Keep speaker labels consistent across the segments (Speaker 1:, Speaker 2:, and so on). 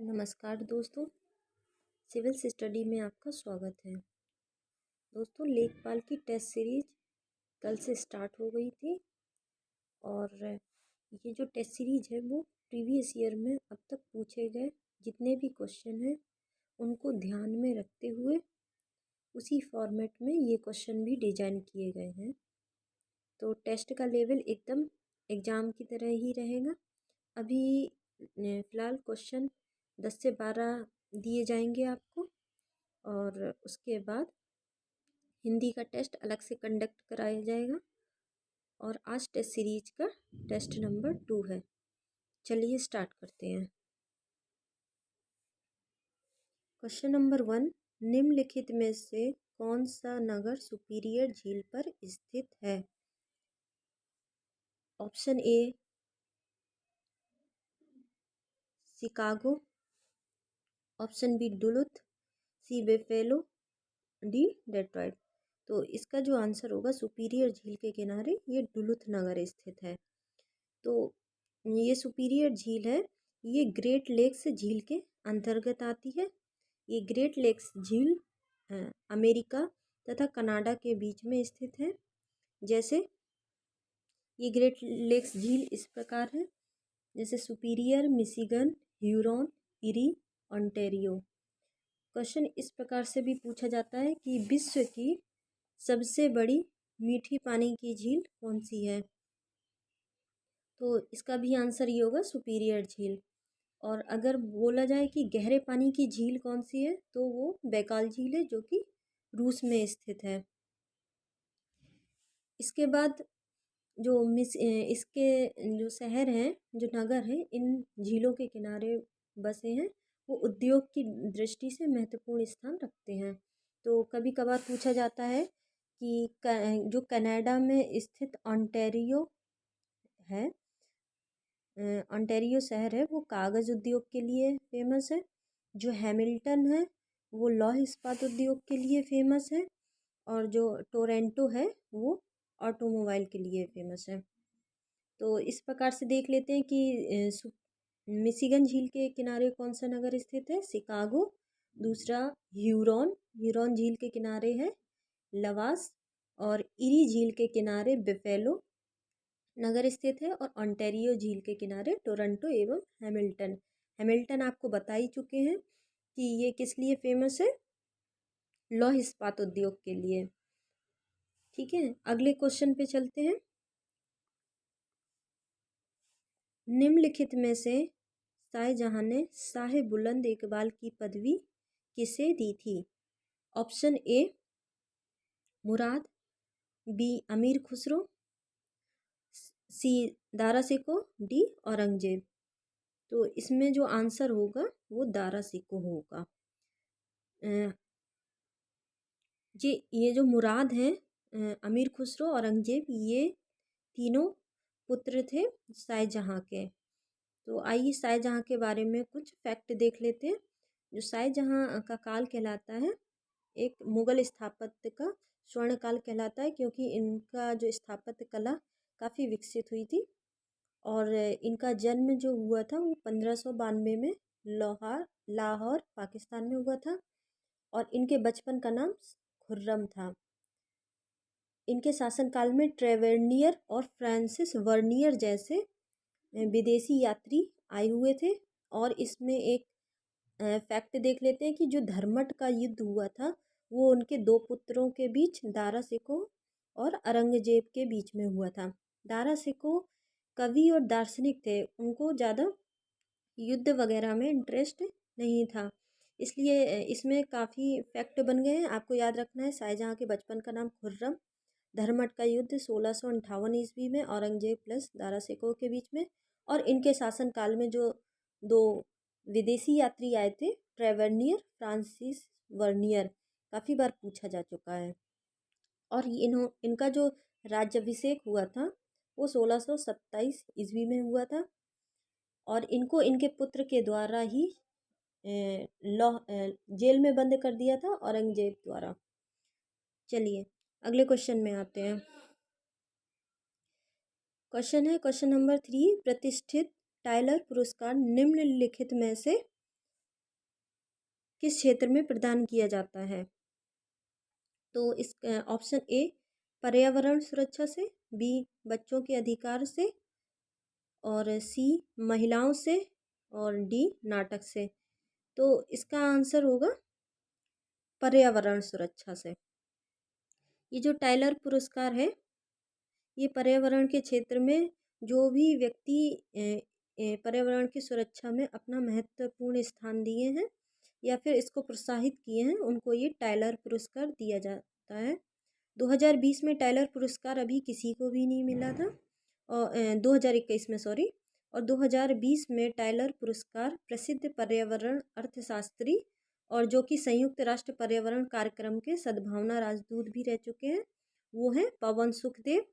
Speaker 1: नमस्कार दोस्तों, civil study में आपका स्वागत है। दोस्तों, लेखपाल की टेस्ट सीरीज कल से स्टार्ट हो गई थी और ये जो टेस्ट सीरीज है वो प्रीवियस ईयर में अब तक पूछे गए जितने भी क्वेश्चन हैं उनको ध्यान में रखते हुए उसी फॉर्मेट में ये क्वेश्चन भी डिजाइन किए गए हैं। तो टेस्ट का लेवल एकदम एग्ज़ाम की तरह ही रहेगा। अभी फ़िलहाल क्वेश्चन 10 से 12 दिए जाएंगे आपको और उसके बाद हिंदी का टेस्ट अलग से कंडक्ट कराया जाएगा। और आज टेस्ट सीरीज का टेस्ट नंबर 2 है। चलिए स्टार्ट करते हैं। क्वेश्चन नंबर 1, निम्नलिखित में से कौन सा नगर सुपीरियर झील पर स्थित है? Option A Chicago, option B Duluth, C Buffalo, D Detroit. तो इसका जो आंसर होगा सुपीरियर झील के किनारे ये डुलुथ नगर स्थित है। तो ये सुपीरियर झील है, ये ग्रेट लेक्स झील के अंतर्गत आती है। ये ग्रेट लेक्स झील अमेरिका तथा कनाडा के बीच में स्थित है। जैसे ये ग्रेट लेक्स झील इस प्रकार है, जैसे superior, Michigan, Huron, eri, Ontario. Question इस प्रकार से भी पूछा जाता है कि विश्व की सबसे बड़ी मीठी पानी की झील कौन सी है? तो इसका भी आंसर ये होगा सुपीरियर झील। और अगर बोला जाए कि गहरे पानी की झील कौन सी है तो वो बैकाल झील है जो कि रूस में स्थित है। इसके बाद इसके जो शहर हैं, जो नगर हैं, इन झीलों के किनारे बसे हैं, वो उद्योग की दृष्टि से महत्वपूर्ण स्थान रखते हैं। तो कभी कभार पूछा जाता है कि जो कनाडा में स्थित ओंटारियो है, ओंटारियो शहर है, वो कागज़ उद्योग के लिए फेमस है। जो हैमिल्टन है वो लौह इस्पात उद्योग के लिए फेमस है। और जो टोरंटो है वो ऑटोमोबाइल के लिए फेमस है। तो इस प्रकार से देख लेते हैं कि मिशिगन झील के किनारे कौन सा नगर स्थित है? शिकागो। दूसरा ह्यूरॉन, ह्यूरॉन झील के किनारे है लवास। और इरी झील के किनारे बेफेलो नगर स्थित है। और ओंटारियो झील के किनारे टोरंटो एवं हैमिल्टन। हैमिल्टन आपको बता ही चुके हैं कि ये किस लिए फेमस है? लौह इस्पात उद्योग के लिए। ठीक है, अगले क्वेश्चन पे चलते हैं। निम्नलिखित में से शाहजहां ने शाह बुलंद इकबाल की पदवी किसे दी थी? ऑप्शन ए मुराद, बी अमीर खुसरो, सी दारा सिको, डी औरंगजेब। तो इसमें जो आंसर होगा वो दारा सिको होगा। ये जो मुराद हैं, अमीर खुसरो, औरंगजेब, ये तीनों पुत्र थे शाहजहां के। तो आइए शाहजहां के बारे में कुछ फैक्ट देख लेते हैं। जो शाहजहां का काल कहलाता है एक मुगल स्थापत्य का स्वर्ण काल कहलाता है, क्योंकि इनका जो स्थापत्य कला काफ़ी विकसित हुई थी। और इनका जन्म जो हुआ था वो 1592 में लाहौर पाकिस्तान में हुआ था। और इनके बचपन का नाम खुर्रम था। इनके शासनकाल में ट्रेवेनियर और फ्रांसिस वर्नियर जैसे विदेशी यात्री आए हुए थे। और इसमें एक फैक्ट देख लेते हैं कि जो धर्मट का युद्ध हुआ था वो उनके दो पुत्रों के बीच, दारा सिको और औरंगजेब के बीच में हुआ था। दारा सिको कवि और दार्शनिक थे, उनको ज़्यादा युद्ध वगैरह में इंटरेस्ट नहीं था, इसलिए इसमें काफ़ी फैक्ट बन गए हैं। आपको याद रखना है शाहजहाँ के बचपन का नाम खुर्रम, धर्मट का युद्ध 1658 ईस्वी में औरंगजेब प्लस दारा सिकोह के बीच में। और इनके शासनकाल में जो दो विदेशी यात्री आए थे, ट्रेवेनियर, फ्रांसिस वर्नियर, काफ़ी बार पूछा जा चुका है। और इनका जो राज्याभिषेक हुआ था वो 1627 ईस्वी में हुआ था। और इनको इनके पुत्र के द्वारा ही जेल में बंद कर दिया था औरंगजेब द्वारा। चलिए अगले क्वेश्चन में आते हैं। क्वेश्चन नंबर 3, प्रतिष्ठित टाइलर पुरस्कार निम्नलिखित में से किस क्षेत्र में प्रदान किया जाता है? तो इस ऑप्शन ए पर्यावरण सुरक्षा से, बी बच्चों के अधिकार से, और सी महिलाओं से, और डी नाटक से। तो इसका आंसर होगा पर्यावरण सुरक्षा से। ये जो टाइलर पुरस्कार है, ये पर्यावरण के क्षेत्र में जो भी व्यक्ति पर्यावरण की सुरक्षा में अपना महत्वपूर्ण स्थान दिए हैं या फिर इसको प्रोत्साहित किए हैं, उनको ये टाइलर पुरस्कार दिया जाता है। 2020 में टाइलर पुरस्कार अभी किसी को भी नहीं मिला था, और 2021 में, सॉरी, और 2020 में टाइलर पुरस्कार प्रसिद्ध पर्यावरण अर्थशास्त्री और जो कि संयुक्त राष्ट्र पर्यावरण कार्यक्रम के सद्भावना राजदूत भी रह चुके हैं, वो हैं पवन सुखदेव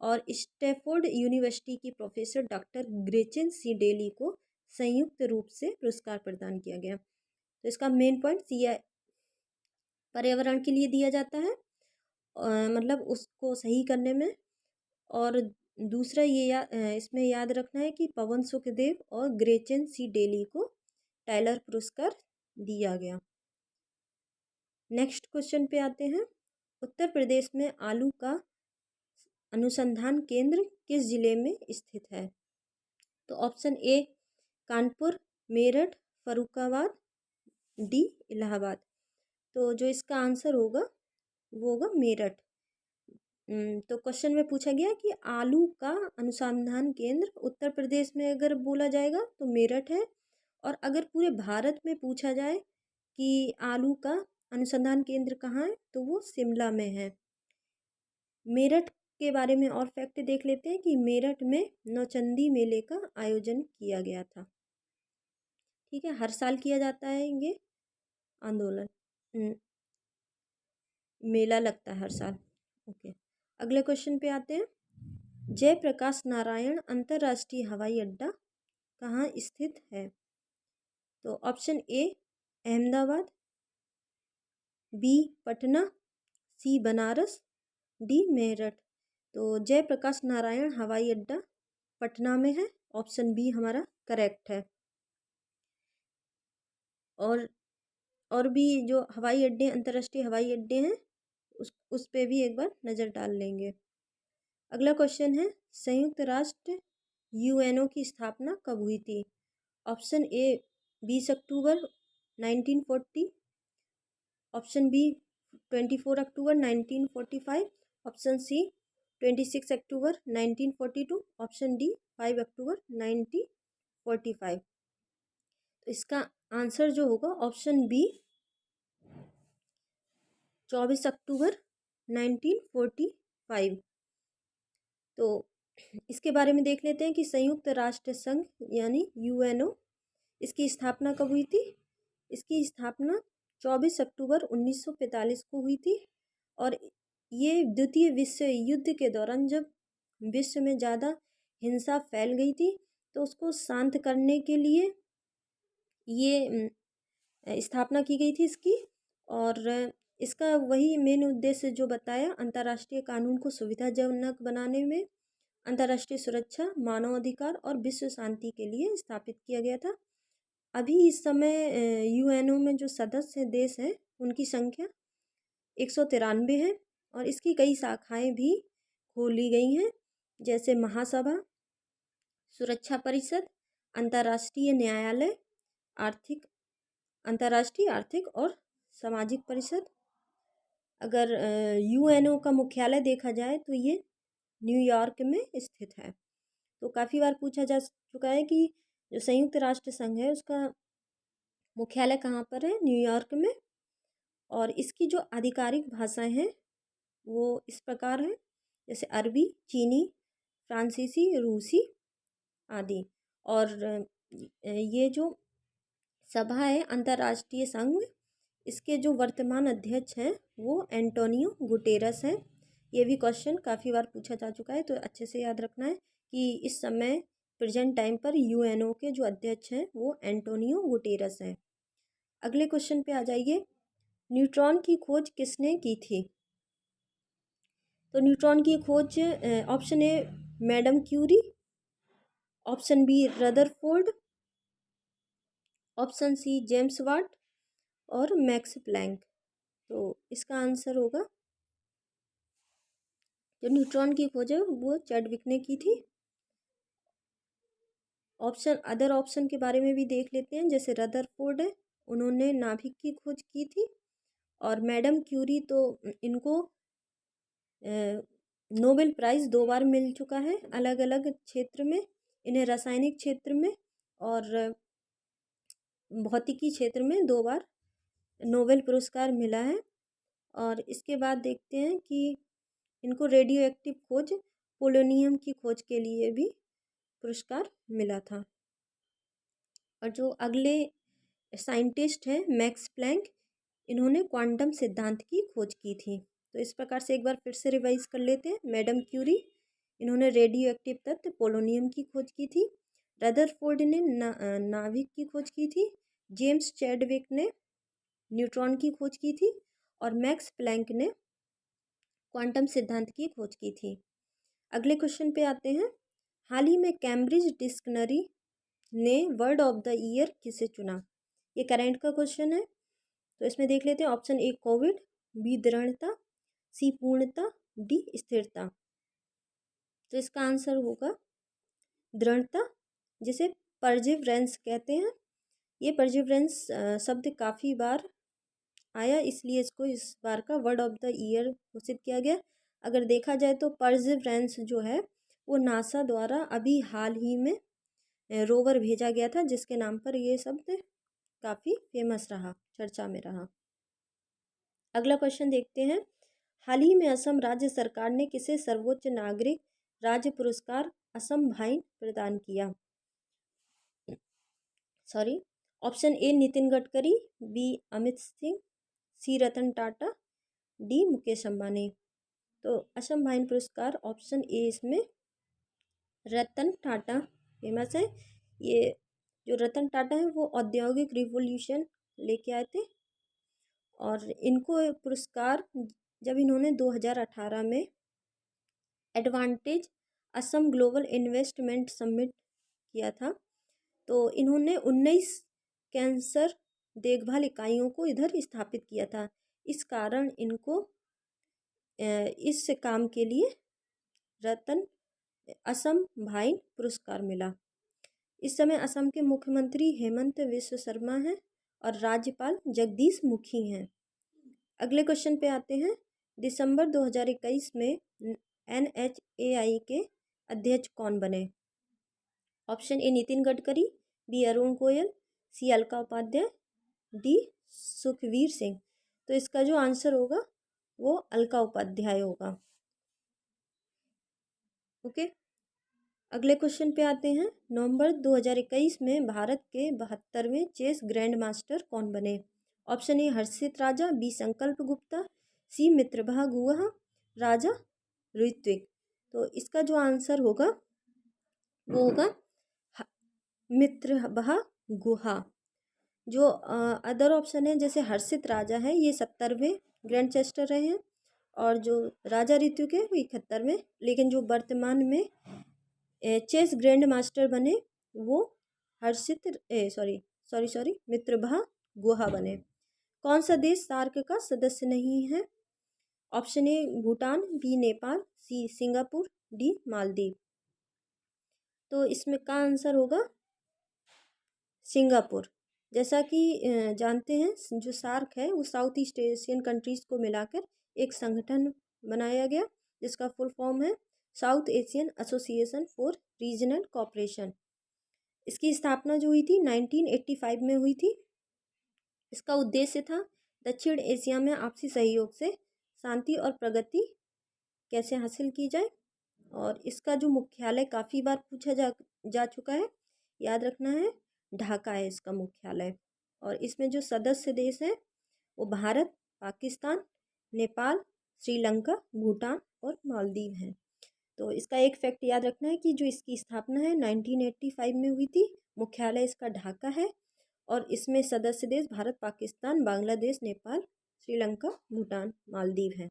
Speaker 1: और स्टैफोर्ड यूनिवर्सिटी की प्रोफेसर डॉक्टर ग्रेचेन सी डेली को संयुक्त रूप से पुरस्कार प्रदान किया गया। तो इसका मेन पॉइंट ये पर्यावरण के लिए दिया जाता है, मतलब उसको सही करने में। और दूसरा ये इसमें याद रखना है कि पवन सुखदेव और ग्रेचेन सी डेली को टाइलर पुरस्कार दिया गया। नेक्स्ट क्वेश्चन पे आते हैं। उत्तर प्रदेश में आलू का अनुसंधान केंद्र किस जिले में स्थित है? तो ऑप्शन ए कानपुर, मेरठ, फरुखाबाद, डी इलाहाबाद। तो जो इसका आंसर होगा वो होगा मेरठ। तो क्वेश्चन में पूछा गया कि आलू का अनुसंधान केंद्र उत्तर प्रदेश में अगर बोला जाएगा तो मेरठ है, और अगर पूरे भारत में पूछा जाए कि आलू का अनुसंधान केंद्र कहाँ है तो वो शिमला में है। मेरठ के बारे में और फैक्ट देख लेते हैं कि मेरठ में नौचंदी मेले का आयोजन किया गया था। ठीक है, हर साल किया जाता है ये आंदोलन, मेला लगता है हर साल। ओके, अगले क्वेश्चन पे आते हैं। जयप्रकाश नारायण अंतर्राष्ट्रीय हवाई अड्डा कहाँ स्थित है? तो option A Ahmedabad, B Patna, C Banaras, D Meerut. तो जयप्रकाश नारायण हवाई अड्डा पटना में है, ऑप्शन बी हमारा करेक्ट है। और भी जो हवाई अड्डे, अंतर्राष्ट्रीय हवाई अड्डे हैं, उस पे भी एक बार नज़र डाल लेंगे। अगला क्वेश्चन है, संयुक्त राष्ट्र यूएनओ की स्थापना कब हुई थी? ऑप्शन ए 20 अक्टूबर 1940, ऑप्शन बी 24 अक्टूबर 1945, ऑप्शन सी 26 अक्टूबर 1942, ऑप्शन डी 5 अक्टूबर 1945। तो इसका आंसर जो होगा ऑप्शन बी 24 अक्टूबर 1945। तो इसके बारे में देख लेते हैं कि संयुक्त राष्ट्र संघ यानी यूएनओ, इसकी स्थापना कब हुई थी? इसकी स्थापना 24 अक्टूबर 1945 को हुई थी, और ये द्वितीय विश्व युद्ध के दौरान जब विश्व में ज़्यादा हिंसा फैल गई थी तो उसको शांत करने के लिए ये स्थापना की गई थी इसकी। और इसका वही मेन उद्देश्य जो बताया, अंतर्राष्ट्रीय कानून को सुविधाजनक बनाने में, अंतर्राष्ट्रीय सुरक्षा, मानव अधिकार और विश्व शांति के लिए स्थापित किया गया था। अभी इस समय यूएनओ में जो सदस्य देश हैं उनकी संख्या 193 है, और इसकी कई शाखाएं भी खोली गई हैं, जैसे महासभा, सुरक्षा परिषद, अंतर्राष्ट्रीय न्यायालय, अंतर्राष्ट्रीय आर्थिक और सामाजिक परिषद। अगर यूएनओ का मुख्यालय देखा जाए तो ये न्यूयॉर्क में स्थित है। तो काफ़ी बार पूछा जा चुका है कि जो संयुक्त राष्ट्र संघ है उसका मुख्यालय कहाँ पर है? न्यूयॉर्क में। और इसकी जो आधिकारिक भाषाएं हैं वो इस प्रकार हैं, जैसे अरबी, चीनी, फ्रांसीसी, रूसी आदि। और ये जो सभा है अंतर्राष्ट्रीय संघ, इसके जो वर्तमान अध्यक्ष हैं वो एंटोनियो गुटेरस हैं। ये भी क्वेश्चन काफ़ी बार पूछा जा चुका है, तो अच्छे से याद रखना है कि इस समय प्रेजेंट टाइम पर यूएनओ के जो अध्यक्ष हैं वो एंटोनियो गुटेरस हैं। अगले क्वेश्चन पे आ जाइए। न्यूट्रॉन की खोज किसने की थी? तो न्यूट्रॉन की खोज option A madam Curie, option B Rutherford, option C James Watt, और मैक्स प्लैंक। तो इसका आंसर होगा, जो न्यूट्रॉन की खोज है वो चैडविक ने की थी। अदर ऑप्शन के बारे में भी देख लेते हैं, जैसे रदरफोर्ड है, उन्होंने नाभिक की खोज की थी। और मैडम क्यूरी तो इनको नोबेल प्राइज़ 2 बार मिल चुका है अलग अलग क्षेत्र में, इन्हें रासायनिक क्षेत्र में और भौतिकी क्षेत्र में 2 बार नोबेल पुरस्कार मिला है। और इसके बाद देखते हैं कि इनको रेडियो एक्टिव खोज पोलोनियम की खोज के लिए भी पुरस्कार मिला था। और जो अगले साइंटिस्ट हैं मैक्स प्लैंक, इन्होंने क्वांटम सिद्धांत की खोज की थी। तो इस प्रकार से एक बार फिर से रिवाइज कर लेते हैं। मैडम क्यूरी, इन्होंने रेडियो एक्टिव तत्व पोलोनियम की खोज की थी। रदरफोर्ड ने नाभिक की खोज की थी। जेम्स चैडविक ने न्यूट्रॉन की खोज की थी। और मैक्स प्लैंक ने क्वांटम सिद्धांत की खोज की थी। अगले क्वेश्चन पे आते हैं। हाल ही में कैम्ब्रिज डिक्शनरी ने वर्ड ऑफ द ईयर किसे चुना? ये करंट का क्वेश्चन है। तो इसमें देख लेते हैं। ऑप्शन ए कोविड, बी दृढ़ता, सी पूर्णता, डी स्थिरता। तो इसका आंसर होगा दृढ़ता, जिसे परजिवरेंस कहते हैं। ये परजिवरेंस शब्द काफ़ी बार आया, इसलिए इसको इस बार का वर्ड ऑफ द ईयर घोषित किया गया। अगर देखा जाए तो परजिवरेंस जो है वो नासा द्वारा अभी हाल ही में रोवर भेजा गया था, जिसके नाम पर ये शब्द काफ़ी फेमस रहा, चर्चा में रहा। अगला क्वेश्चन देखते हैं। हाल ही में असम राज्य सरकार ने किसे सर्वोच्च नागरिक राज्य पुरस्कार असम भाइन प्रदान किया? Sorry, option A Nitin Gadkari, B Amit Singh, C Ratan Tata, D Mukesh Ambani. तो असम भाइन पुरस्कार ऑप्शन ए इसमें रतन टाटा फेमस है। ये जो रतन टाटा है वो औद्योगिक रिवोल्यूशन लेके आए थे। और इनको पुरस्कार जब इन्होंने 2018 में advantage Assam global investment summit किया था, तो इन्होंने 19 कैंसर देखभाल इकाइयों को इधर स्थापित किया था। इस कारण इनको इस काम के लिए रतन असम भाइन पुरस्कार मिला। इस समय असम के मुख्यमंत्री हेमंत विश्व शर्मा हैं और राज्यपाल जगदीश मुखी हैं। अगले क्वेश्चन पे आते हैं। दिसंबर 2021 में NHAI के अध्यक्ष कौन बने? Option A Nitin Gadkari, B Arun Goyal, C Alka Upadhyay, D Sukhvir Singh. तो इसका जो आंसर होगा वो अलका उपाध्याय होगा। ओके, अगले क्वेश्चन पे आते हैं। नवंबर 2021 में भारत के 72वें चेस ग्रैंड मास्टर कौन बने? ऑप्शन ए हर्षित राजा, बी संकल्प गुप्ता, सी मित्रभा गुहा, राजा ऋत्विक। तो इसका जो आंसर होगा वो होगा मित्रभा गुहा। जो अदर ऑप्शन है, जैसे हर्षित राजा है, ये 70वें ग्रैंड चेस्टर रहे हैं। और जो राजा ऋत्विक है वो 71वें। लेकिन जो वर्तमान में चेस ग्रैंड मास्टर बने वो हर्षित सॉरी मित्रभा गुहा बने। कौन सा देश सार्क का सदस्य नहीं है? Option A Bhutan, B Nepal, C Singapore, D Maldives. तो इसमें का आंसर होगा सिंगापुर। जैसा कि जानते हैं जो सार्क है वो साउथ ईस्ट एशियन कंट्रीज़ को मिलाकर एक संगठन बनाया गया, जिसका फुल फॉर्म है south Asian association for regional cooperation. इसकी स्थापना जो हुई थी 1985 में हुई थी। इसका उद्देश्य था दक्षिण एशिया में आपसी सहयोग से शांति और प्रगति कैसे हासिल की जाए। और इसका जो मुख्यालय काफ़ी बार पूछा जा चुका है, याद रखना है, ढाका है इसका मुख्यालय। और इसमें जो सदस्य देश हैं वो भारत, पाकिस्तान, नेपाल, श्रीलंका, भूटान और मालदीव हैं। तो इसका एक फैक्ट याद रखना है कि जो इसकी स्थापना है 1985 में हुई थी, मुख्यालय इसका ढाका है। और इसमें सदस्य देश भारत, पाकिस्तान, बांग्लादेश, नेपाल, श्रीलंका, भूटान, मालदीव हैं।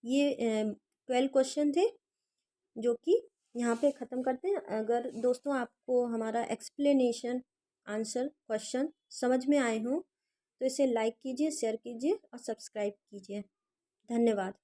Speaker 1: ये 12 क्वेश्चन थे जो कि यहाँ पे ख़त्म करते हैं। अगर दोस्तों आपको हमारा एक्सप्लेनेशन आंसर क्वेश्चन समझ में आए हों तो इसे लाइक कीजिए, शेयर कीजिए और सब्सक्राइब कीजिए। धन्यवाद।